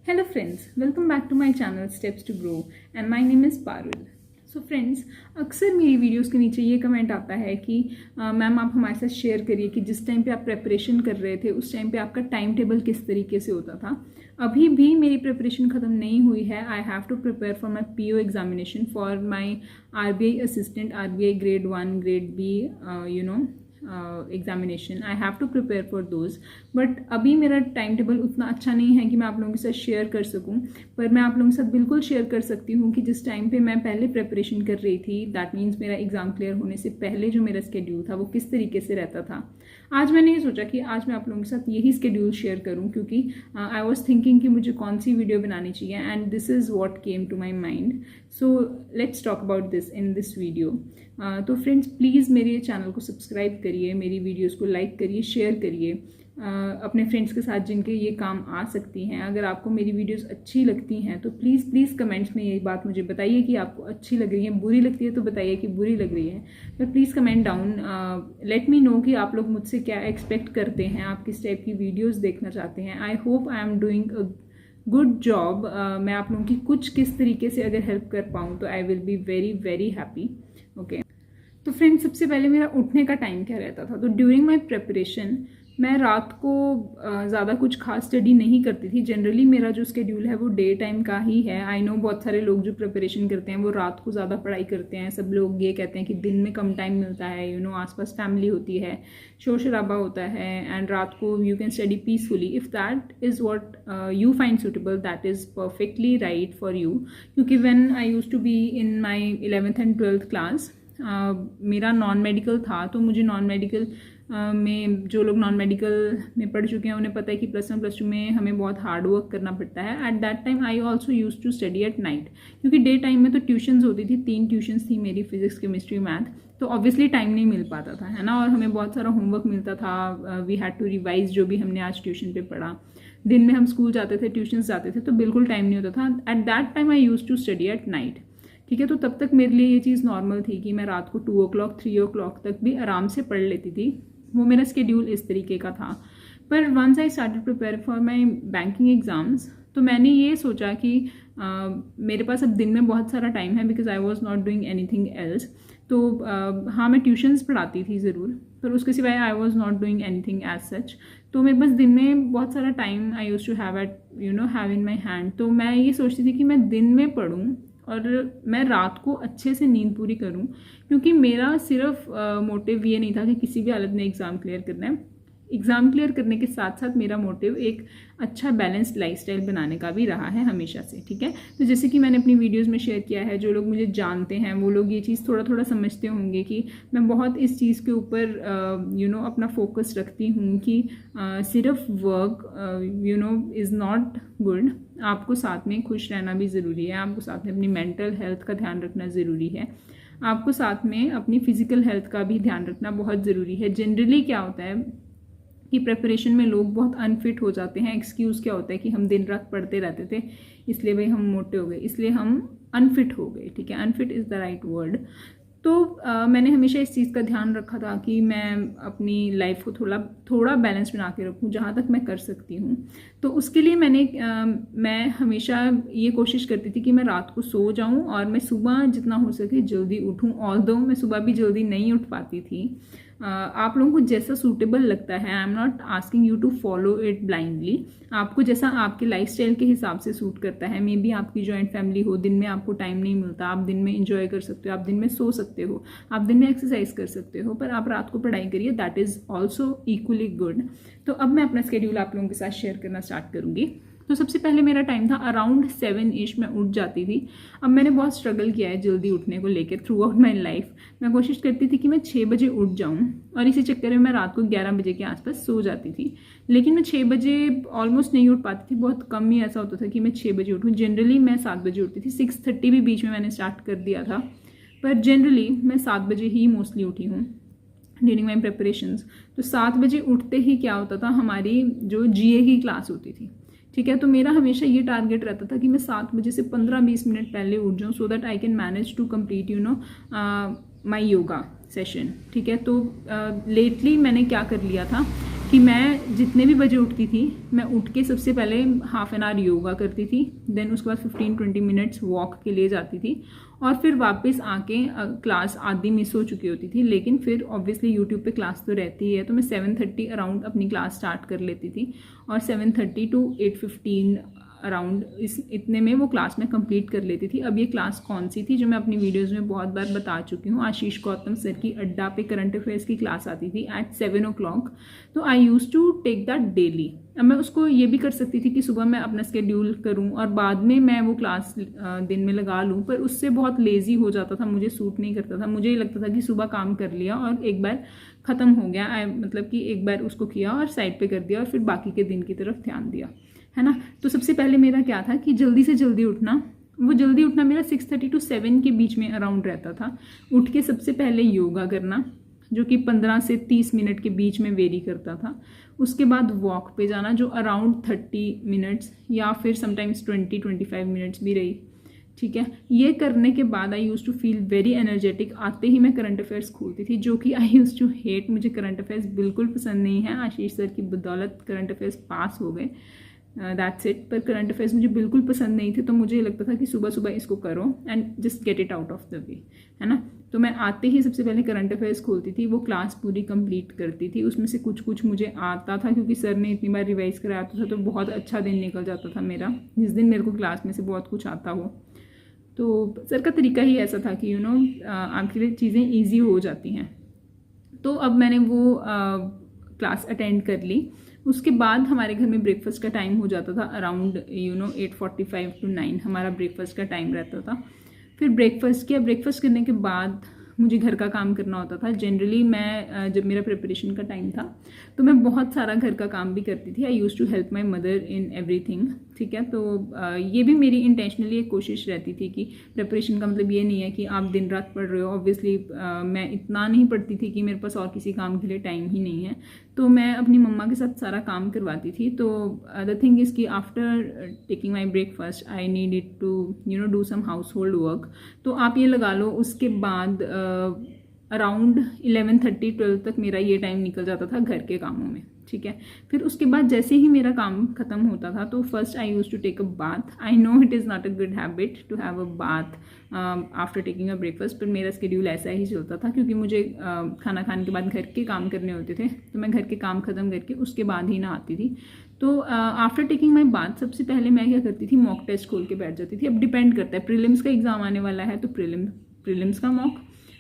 Hello friends, welcome back to my channel Steps to Grow and my name is Parul. So friends, अक्सर मेरी videos के नीचे ये comment आता है कि मैम आप हमारे साथ शेयर करिए कि जिस टाइम पे आप प्रेपरेशन कर रहे थे उस टाइम पे आपका टाइम टेबल किस तरीके से होता था। अभी भी मेरी प्रिपरेशन ख़त्म नहीं हुई है। I have to prepare for my PO examination for my RBI assistant, RBI grade 1, grade B, examination. I have to prepare for those, but अभी मेरा टाइम टेबल उतना अच्छा नहीं है कि मैं आप लोगों के साथ शेयर कर सकूं। पर मैं आप लोगों के साथ बिल्कुल शेयर कर सकती हूँ कि जिस टाइम पे मैं पहले प्रिपरेशन कर रही थी, दैट मीन्स मेरा एग्ज़ाम क्लियर होने से पहले जो मेरा स्केड्यूल था वो किस तरीके से रहता था। आज मैंने ये सोचा कि आज मैं आप लोगों के साथ यही स्केड्यूल शेयर करूँ, क्योंकि आई वॉज थिंकिंग कि मुझे कौन सी वीडियो बनानी चाहिए and this is what came to my mind. So let's talk about this in this video. तो फ्रेंड्स, प्लीज़ मेरे चैनल को सब्सक्राइब करिए, मेरी वीडियोस को लाइक करिए, शेयर करिए अपने फ्रेंड्स के साथ जिनके ये काम आ सकती हैं। अगर आपको मेरी वीडियोस अच्छी लगती हैं तो प्लीज़ कमेंट्स में ये बात मुझे बताइए कि आपको अच्छी लग रही है। बुरी लगती है तो बताइए कि बुरी लग रही है, पर please comment down, let me know कि आप लोग मुझसे क्या एक्सपेक्ट करते हैं, आप किस टाइप की वीडियोज़ देखना चाहते हैं। I hope I am doing a good job. मैं आप लोगों की कुछ किस तरीके से अगर हेल्प कर पाऊँ तो I will be very very happy. Okay, तो फ्रेंड्स, सबसे पहले मेरा उठने का टाइम क्या रहता था। तो ड्यूरिंग माई प्रिपरेशन मैं रात को ज़्यादा कुछ खास स्टडी नहीं करती थी। जनरली मेरा जो स्केड्यूल है वो डे टाइम का ही है। आई नो बहुत सारे लोग जो प्रिपरेशन करते हैं वो रात को ज़्यादा पढ़ाई करते हैं। सब लोग ये कहते हैं कि दिन में कम टाइम मिलता है, आसपास फैमिली होती है, शोर शराबा होता है, एंड रात को you can study peacefully. If that is what you find suitable, that is perfectly right for you. क्योंकि when I use to be in my 11th and 12th class, मेरा नॉन मेडिकल था, तो मुझे non medical में जो लोग non medical में पढ़ चुके हैं उन्हें पता है कि +1 +2 में हमें बहुत हार्ड वर्क करना पड़ता है। At that time I also use to study at night, क्योंकि डे टाइम में तो ट्यूशन्स होती थी, 3 ट्यूशन्स थी मेरी, फिजिक्स, केमिस्ट्री, मैथ, तो ऑब्वियसली टाइम नहीं मिल पाता था, है ना। और हमें बहुत सारा होमवर्क मिलता था, वी हैड टू रिवाइज जो भी हमने आज ट्यूशन पे पढ़ा। दिन में हम स्कूल जाते थे, ट्यूशन्स जाते थे, तो बिल्कुल टाइम नहीं होता था। At that time I use to study at night, ठीक है। तो तब तक मेरे लिए ये चीज़ नॉर्मल थी कि मैं रात को 2 o'clock 3 o'clock तक भी आराम से पढ़ लेती थी। वो मेरा स्केड्यूल इस तरीके का था। पर once I started prepare for my banking exams, तो मैंने ये सोचा कि मेरे पास अब दिन में बहुत सारा टाइम है, because I was not doing anything else. तो हाँ, मैं ट्यूशन्स पढ़ाती थी ज़रूर, पर उसके सिवाय I was not doing anything as such. तो मेरे पास दिन में बहुत सारा time I use to have have in my hand. तो मैं ये सोचती थी कि मैं दिन में पढ़ूँ और मैं रात को अच्छे से नींद पूरी करूं, क्योंकि मेरा सिर्फ मोटिव ये नहीं था कि किसी भी हालत में एग्ज़ाम क्लियर करना है। एग्ज़ाम क्लियर करने के साथ साथ मेरा मोटिव एक अच्छा बैलेंस्ड लाइफस्टाइल बनाने का भी रहा है हमेशा से, ठीक है। तो जैसे कि मैंने अपनी वीडियोस में शेयर किया है, जो लोग मुझे जानते हैं वो लोग ये चीज़ थोड़ा थोड़ा समझते होंगे कि मैं बहुत इस चीज़ के ऊपर अपना फोकस रखती हूँ कि सिर्फ वर्क इज़ नॉट गुड। आपको साथ में खुश रहना भी ज़रूरी है, आपको साथ में अपनी मेंटल हेल्थ का ध्यान रखना ज़रूरी है, आपको साथ में अपनी फिजिकल हेल्थ का भी ध्यान रखना बहुत ज़रूरी है। जनरली क्या होता है कि प्रिपरेशन में लोग बहुत अनफिट हो जाते हैं। एक्सक्यूज़ क्या होता है कि हम दिन रात पढ़ते रहते थे, इसलिए भाई हम मोटे हो गए, इसलिए हम अनफिट हो गए, ठीक है। Unfit is the right word. तो मैंने हमेशा इस चीज़ का ध्यान रखा था कि मैं अपनी लाइफ को थोड़ा बैलेंस बना के रखूँ जहाँ तक मैं कर सकती हूँ। तो उसके लिए मैं हमेशा ये कोशिश करती थी कि मैं रात को सो जाऊँ और मैं सुबह जितना हो सके जल्दी उठूँ। ऑल्दो मैं सुबह भी जल्दी नहीं उठ पाती थी। आप लोगों को जैसा सूटेबल लगता है, I am not asking you to follow it blindly. आपको जैसा आपके लाइफस्टाइल के हिसाब से सूट करता है, मे बी आपकी जॉइंट फैमिली हो, दिन में आपको टाइम नहीं मिलता, आप दिन में इंजॉय कर सकते हो, आप दिन में सो सकते हो, आप दिन में एक्सरसाइज कर सकते हो, पर आप रात को पढ़ाई करिए, that is also equally good. तो अब मैं अपना स्केड्यूल आप लोगों के साथ शेयर करना स्टार्ट करूँगी। तो सबसे पहले मेरा टाइम था अराउंड 7-ish मैं उठ जाती थी। अब मैंने बहुत स्ट्रगल किया है जल्दी उठने को लेकर थ्रू आउट माई लाइफ। मैं कोशिश करती थी कि मैं 6 बजे उठ जाऊं, और इसी चक्कर में मैं रात को 11 बजे के आसपास सो जाती थी। लेकिन मैं 6 बजे ऑलमोस्ट नहीं उठ पाती थी, बहुत कम ही ऐसा होता था कि मैं 6 बजे उठूँ। जनरली मैं 7 बजे उठती थी, 6:30 भी बीच में मैंने स्टार्ट कर दिया था, पर जनरली मैं 7 बजे ही मोस्टली उठी हूँ ड्यूरिंग माई प्रिपरेशंस। तो 7 बजे उठते ही क्या होता था, हमारी जो GA की क्लास होती थी, ठीक है। तो मेरा हमेशा ये टारगेट रहता था कि मैं 7 बजे से 15-20 मिनट पहले उठ जाऊँ, so that I can manage to complete my yoga session, ठीक है। तो लेटली मैंने क्या कर लिया था कि मैं जितने भी बजे उठती थी, मैं उठ के सबसे पहले हाफ एन आवर योगा करती थी, देन उसके बाद 15-20 मिनट्स वॉक के लिए जाती थी, और फिर वापस आके क्लास आधी मिस हो चुकी होती थी, लेकिन फिर ऑब्वियसली यूट्यूब पे क्लास तो रहती है, तो मैं 7:30 अराउंड अपनी क्लास स्टार्ट कर लेती थी, और 7:30 to 8:15 अराउंड इतने में वो क्लास में कंप्लीट कर लेती थी। अब ये क्लास कौन सी थी, जो मैं अपनी वीडियोज़ में बहुत बार बता चुकी हूँ, आशीष गौतम सर की अड्डा पे करंट अफेयर्स की क्लास आती थी एट 7 o'clock। तो I use to take that daily. अब मैं उसको ये भी कर सकती थी कि सुबह मैं अपना स्केड्यूल करूं और बाद में मैं वो क्लास दिन में लगा लूं, पर उससे बहुत लेज़ी हो जाता था, मुझे सूट नहीं करता था। मुझे ये लगता था कि सुबह काम कर लिया और एक बार ख़त्म हो गया, मतलब कि एक बार उसको किया और साइड पे कर दिया और फिर बाकी के दिन की तरफ ध्यान दिया, है ना। तो सबसे पहले मेरा क्या था कि जल्दी से जल्दी उठना। वो जल्दी उठना मेरा 6:30 to 7 के बीच में अराउंड रहता था। उठ के सबसे पहले योगा करना, जो कि 15 से 30 मिनट के बीच में वेरी करता था। उसके बाद वॉक पे जाना, जो अराउंड 30 मिनट्स या फिर समटाइम्स 20-25 मिनट्स भी रही, ठीक है। ये करने के बाद I use to feel very energetic. आते ही मैं करंट अफेयर्स खोलती थी, जो कि आई यूज़ टू हेट। मुझे करंट अफेयर्स बिल्कुल पसंद नहीं है। आशीष सर की बदौलत करंट अफेयर्स पास हो गए, दैट्स इट। पर करंट अफेयर्स मुझे बिल्कुल पसंद नहीं थे, तो मुझे लगता था कि सुबह सुबह इसको करो and just get it out of the way, है ना। तो मैं आते ही सबसे पहले करंट अफेयर्स खोलती थी, वो क्लास पूरी कंप्लीट करती थी। उसमें से कुछ कुछ मुझे आता था, क्योंकि सर ने इतनी बार रिवाइज कराया था, तो बहुत अच्छा दिन निकल जाता था मेरा, जिस दिन मेरे को क्लास में से बहुत कुछ आता हो। तो सर का तरीका ही ऐसा था कि आपके लिए चीज़ें ईजी हो जाती हैं। तो अब मैंने वो क्लास अटेंड कर ली। उसके बाद हमारे घर में ब्रेकफास्ट का टाइम हो जाता था अराउंड 8:45 to 9 हमारा ब्रेकफास्ट का टाइम रहता था। फिर ब्रेकफास्ट किया। ब्रेकफास्ट करने के बाद मुझे घर का काम करना होता था। जनरली मैं जब मेरा प्रिपरेशन का टाइम था तो मैं बहुत सारा घर का काम भी करती थी। I use to help my mother in everything, ठीक है। तो ये भी मेरी इंटेंशनली एक कोशिश रहती थी कि प्रिपरेशन का मतलब ये नहीं है कि आप दिन रात पढ़ रहे हो। ऑब्वियसली मैं इतना नहीं पढ़ती थी कि मेरे पास और किसी काम के लिए टाइम ही नहीं है, तो मैं अपनी मम्मा के साथ सारा काम करवाती थी। तो द थिंग इज़ कि after taking my breakfast I needed to do some household work. तो आप ये लगा लो, उसके बाद अराउंड 11:30-12 तक मेरा ये टाइम निकल जाता था घर के कामों में, ठीक है। फिर उसके बाद जैसे ही मेरा काम खत्म होता था तो first I use to take a bath. I know it is not a good habit to have a bath after taking a breakfast, पर मेरा स्केड्यूल ऐसा ही चलता था, क्योंकि मुझे खाना खाने के बाद घर के काम करने होते थे, तो मैं घर के काम ख़त्म करके उसके बाद ही नहाती थी। तो आफ्टर टेकिंग माई बाथ सबसे पहले मैं क्या करती थी, मॉक टेस्ट खोल के बैठ जाती थी। अब डिपेंड करता है, प्रीलिम्स का एग्ज़ाम आने वाला है तो प्रीलिम्स का मॉक,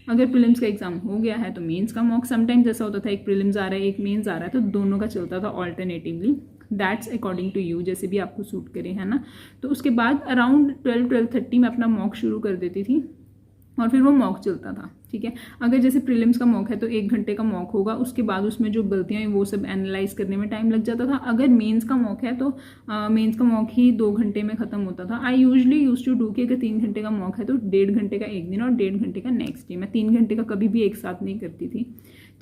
अगर प्रीलिम्स का एग्जाम हो गया है तो मेंस का मॉक। समटाइम्स ऐसा होता था एक प्रीलिम्स आ रहा है एक मेंस आ रहा है, तो दोनों का चलता था alternatively. That's according to you, जैसे भी आपको सूट करे, है ना। तो उसके बाद अराउंड 12-12:30 में अपना मॉक शुरू कर देती थी और फिर वो मॉक चलता था, ठीक है। अगर जैसे प्रीलिम्स का मॉक है तो 1 घंटे का मॉक होगा, उसके बाद उसमें जो गलतियाँ हुई वो सब एनालाइज करने में टाइम लग जाता था। अगर मेंस का मॉक है तो मेंस का मॉक ही 2 घंटे में ख़त्म होता था। I usually use to do कि अगर 3 घंटे का मॉक है तो 1.5 घंटे का एक दिन और 1.5 घंटे का नेक्स्ट डे। मैं 3 घंटे का कभी भी एक साथ नहीं करती थी,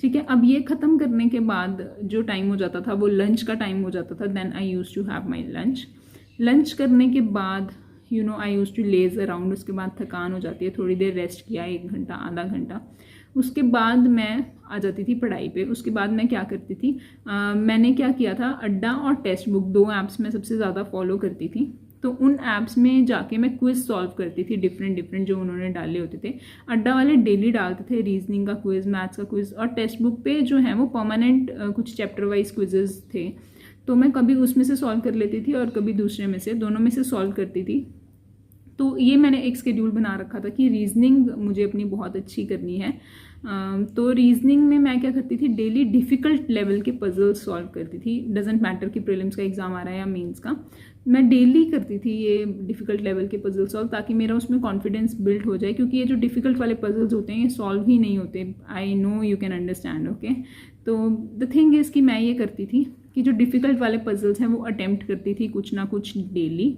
ठीक है। अब ये ख़त्म करने के बाद जो टाइम हो जाता था वो लंच का टाइम हो जाता था। Then I use to have my lunch करने के बाद I use to laze around. उसके बाद थकान हो जाती है, थोड़ी देर रेस्ट किया, 1 घंटा आधा घंटा, उसके बाद मैं आ जाती थी पढ़ाई पे। उसके बाद मैं क्या करती थी, मैंने क्या किया था, अड्डा और टेक्स्ट बुक 2 ऐप्स में सबसे ज़्यादा फॉलो करती थी। तो उन ऐप्स में जाके मैं क्विज सॉल्व करती थी, डिफरेंट जो उन्होंने डाले होते थे। अड्डा वाले डेली डालते थे रीजनिंग का क्विज, मैथ्स का क्विज, और टेक्स्ट बुक पे जो है वो परमानेंट कुछ चैप्टर वाइज क्विजेज थे, तो मैं कभी उसमें से सॉल्व कर लेती थी और कभी दूसरे में से, दोनों में से सॉल्व करती थी। तो ये मैंने एक स्केड्यूल बना रखा था कि रीजनिंग मुझे अपनी बहुत अच्छी करनी है। तो रीजनिंग में मैं क्या करती थी, डेली डिफ़िकल्ट लेवल के पजल्स सॉल्व करती थी। डजेंट मैटर कि प्रीलिम्स का एग्ज़ाम आ रहा है या मेंस का, मैं डेली करती थी ये डिफ़िकल्ट लेवल के पजल सॉल्व, ताकि मेरा उसमें कॉन्फिडेंस बिल्ड हो जाए। क्योंकि ये जो डिफ़िकल्ट वाले पजल्स होते हैं ये सॉल्व ही नहीं होते। I know you can understand, okay. तो द थिंग इज़ कि मैं ये करती थी कि जो डिफ़िकल्ट वाले पजल्स हैं वो अटैम्प्ट करती थी कुछ ना कुछ डेली,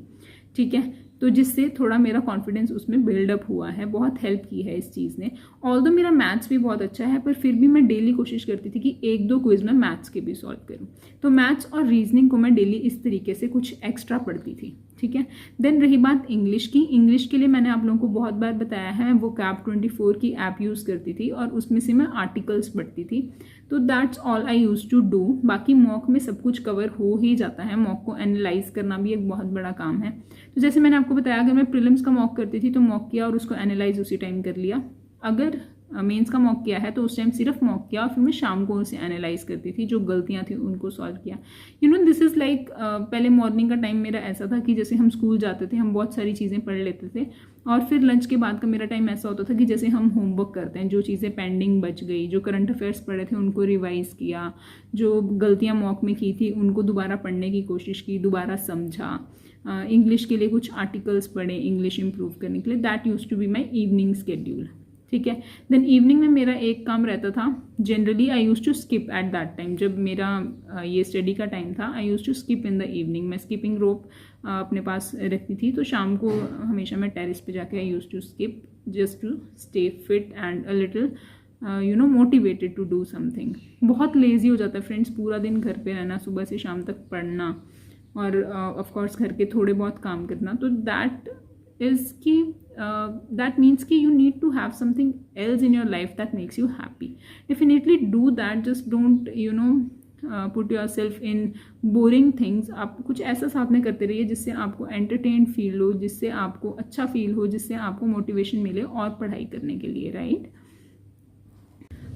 ठीक है। तो जिससे थोड़ा मेरा कॉन्फिडेंस उसमें बिल्डअप हुआ है, बहुत हेल्प की है इस चीज़ ने। ऑल्दो मेरा मैथ्स भी बहुत अच्छा है, पर फिर भी मैं डेली कोशिश करती थी कि 1-2 क्विज में मैथ्स के भी सॉल्व करूं। तो मैथ्स और रीजनिंग को मैं डेली इस तरीके से कुछ एक्स्ट्रा पढ़ती थी, ठीक है। देन रही बात इंग्लिश की। इंग्लिश के लिए मैंने आप लोगों को बहुत बार बताया है, वो vocab 24 की ऐप यूज़ करती थी और उसमें से मैं आर्टिकल्स पढ़ती थी। तो that's all I use to do. बाकी मॉक में सब कुछ कवर हो ही जाता है, मॉक को एनालाइज करना भी एक बहुत बड़ा काम है। तो जैसे मैंने आपको बताया, अगर मैं प्रीलिम्स का मॉक करती थी तो मॉक किया और उसको एनालाइज उसी टाइम कर लिया। अगर मेंस का मॉक किया है तो उस टाइम सिर्फ मॉक किया और फिर मैं शाम को उसे एनालाइज करती थी, जो गलतियां थी उनको सॉल्व किया। दिस इज़ लाइक पहले मॉर्निंग का टाइम मेरा ऐसा था कि जैसे हम स्कूल जाते थे, हम बहुत सारी चीज़ें पढ़ लेते थे, और फिर लंच के बाद का मेरा टाइम ऐसा होता था कि जैसे हम होमवर्क करते हैं, जो चीज़ें पेंडिंग बच गई, जो करंट अफेयर्स पढ़े थे उनको रिवाइज़ किया, जो गलतियाँ मॉक में की थी उनको दोबारा पढ़ने की कोशिश की, दोबारा समझा, इंग्लिश के लिए कुछ आर्टिकल्स पढ़े इंग्लिश इंप्रूव करने के लिए। That use to be my evening schedule. ठीक है, देन इवनिंग में मेरा एक काम रहता था, generally I use to skip at that time. जब मेरा ये स्टडी का टाइम था, I use to skip in the evening. मैं स्किपिंग रोप अपने पास रखती थी, तो शाम को हमेशा मैं टेरिस पे जाके I use to skip just to stay fit and a little motivated to do something. बहुत लेजी हो जाता है फ्रेंड्स, पूरा दिन घर पे रहना, सुबह से शाम तक पढ़ना और ऑफकोर्स घर के थोड़े बहुत काम करना। तो that means कि you need to have something else in your life that makes you happy. Definitely do that. Just don't put yourself in boring things. आप कुछ ऐसा साथ में करते रहिए जिससे आपको एंटरटेन फील हो, जिससे आपको अच्छा फील हो, जिससे आपको मोटिवेशन मिले और पढ़ाई करने के लिए, राइट।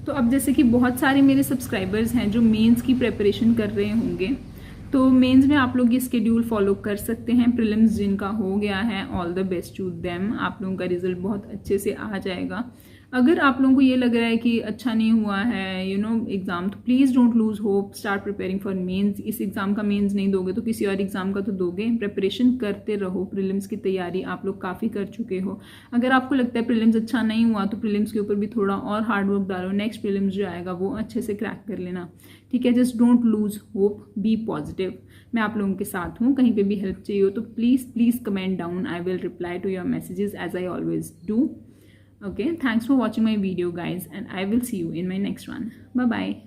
तो अब जैसे कि बहुत सारे मेरे सब्सक्राइबर्स हैं जो मेंस की प्रिपरेशन कर रहे होंगे, तो मेंस में आप लोग ये स्केड्यूल फॉलो कर सकते हैं। प्रीलिम्स जिनका हो गया है, all the best to them, आप लोगों का रिजल्ट बहुत अच्छे से आ जाएगा। अगर आप लोगों को ये लग रहा है कि अच्छा नहीं हुआ है एग्ज़ाम, तो please don't lose hope, start preparing for mains. इस एग्ज़ाम का मेंस नहीं दोगे तो किसी और एग्ज़ाम का तो दोगे। प्रिपरेशन करते रहो, प्रीलिम्स की तैयारी आप लोग काफ़ी कर चुके हो। अगर आपको लगता है प्रीलिम्स अच्छा नहीं हुआ तो प्रीलिम्स के ऊपर भी थोड़ा और हार्ड वर्क डालो, नेक्स्ट प्रीलिम्स जो आएगा वो अच्छे से क्रैक कर लेना, ठीक है। Just don't lose hope, be positive. मैं आप लोगों के साथ हूँ, कहीं पे भी हेल्प चाहिए हो तो please comment down, I will reply to your messages as I always do. Okay, thanks for watching my video guys, and I will see you in my next one. Bye bye.